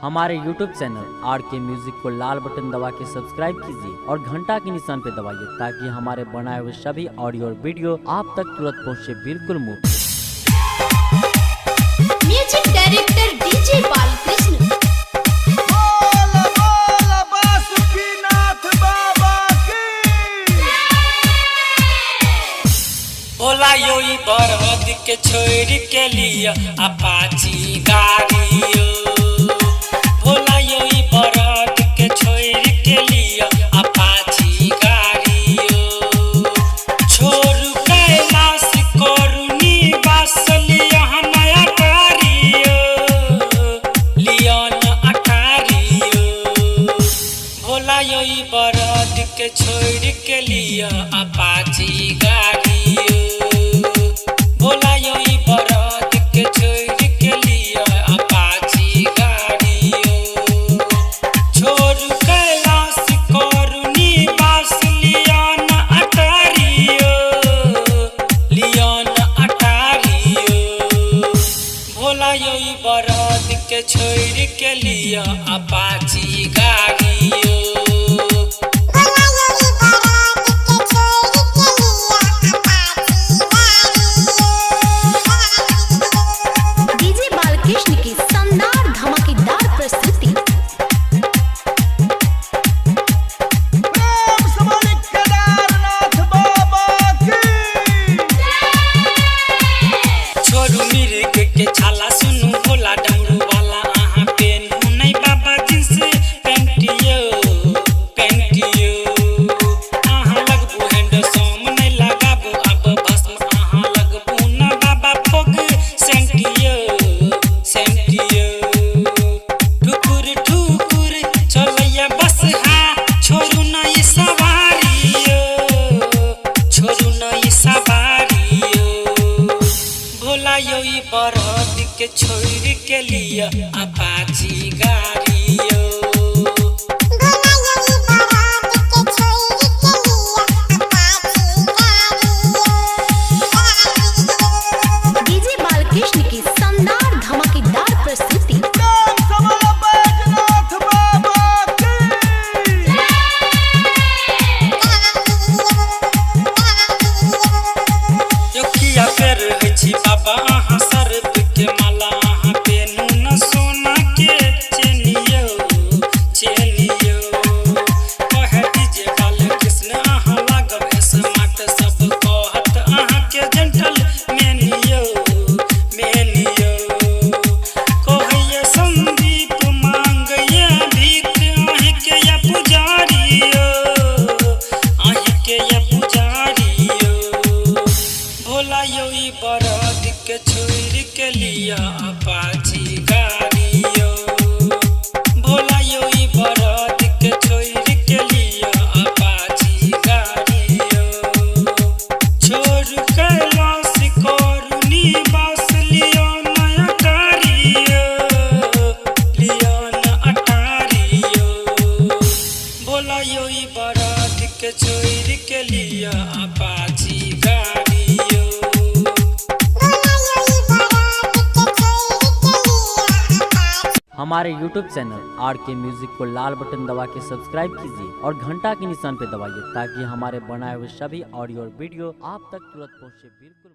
हमारे YouTube channel आर के music को लाल बटन दबा के सब्सक्राइब कीजिए और घंटा के निशान पे दबाइए ताकि हमारे बनाए हुए सभी ऑडियो और वीडियो आप तक तुरंत पहुंचे बिल्कुल मुफ्त। Music director DJ Balkrishna. बोला योई बरहद के छोड़ के लिया अपाची गाड़ियो। बोला योई बरहद के छोड़ के लिया अपाची गाड़ियो। छोरू कैलाश करुणी बासलिया नया गाड़ियो लियन अटारियो। बोला योई बरहद के छोड़ के लिया अपाची गाड़ियो। बोला योई बरहद के छोड़ के लिया अपाची गाड़ियो। छोरू कैलाश करुणी बासलियन अटारियो लियन अटारियो। भोला योई बरहद के छोड़ के लिया अपाची गाड़ियो। डीजे बालकृष्ण की शानदार धमाकेदार प्रस्तुति। छोरू मिर्ग के छाला सुनु भोला डमरू वाला आहा पेनू नहीं बाबा जिस पेंटियो पेंटियो। आहा लगबू हैंडसम नहीं लगाबू अब भस्म आहा लगबू ना बाबा फोग सेंटियो सेंटियो। ठुकुर ठुकुर चलैया बस हा छोरू नहीं सवारियो छोरू नहीं सवारियो। भोला योई बरहद के छोड़ के लिया अपाची गाड़ियो। डीजे बालकृष्ण की शानदार धमाकेदार प्रस्तुति। योकिया फेर है छी बाबा आहा सरप के माला आहा पेनू न सोना के चेनियो चेनियो। कहे डीजे बालकृष्ण आहा लागब स्मार्ट सब कहत आहा के जेंटल मेनियो मेनियो। कहिए संदीप मांगए भीख आही के या पुजारियो आही के या पुजारियो। भोला योई बरहद के छोड़ के लिया अपाची गाड़ियो। भोला योई बरहद के छोड़ के लिया अपाची गाड़ियो। छोरू कैलाश करुणी बासलियन अटारियो लियन अटारियो। भोला योई बरहद के छोड़ के लिया अपाची गाड़ियो। हमारे YouTube चैनल आर के म्यूजिक को लाल बटन दबा के सब्सक्राइब कीजिए और घंटा के निशान पे दबाइए ताकि हमारे बनाए हुए सभी ऑडियो और वीडियो आप तक तुरंत पहुंचे बिल्कुल।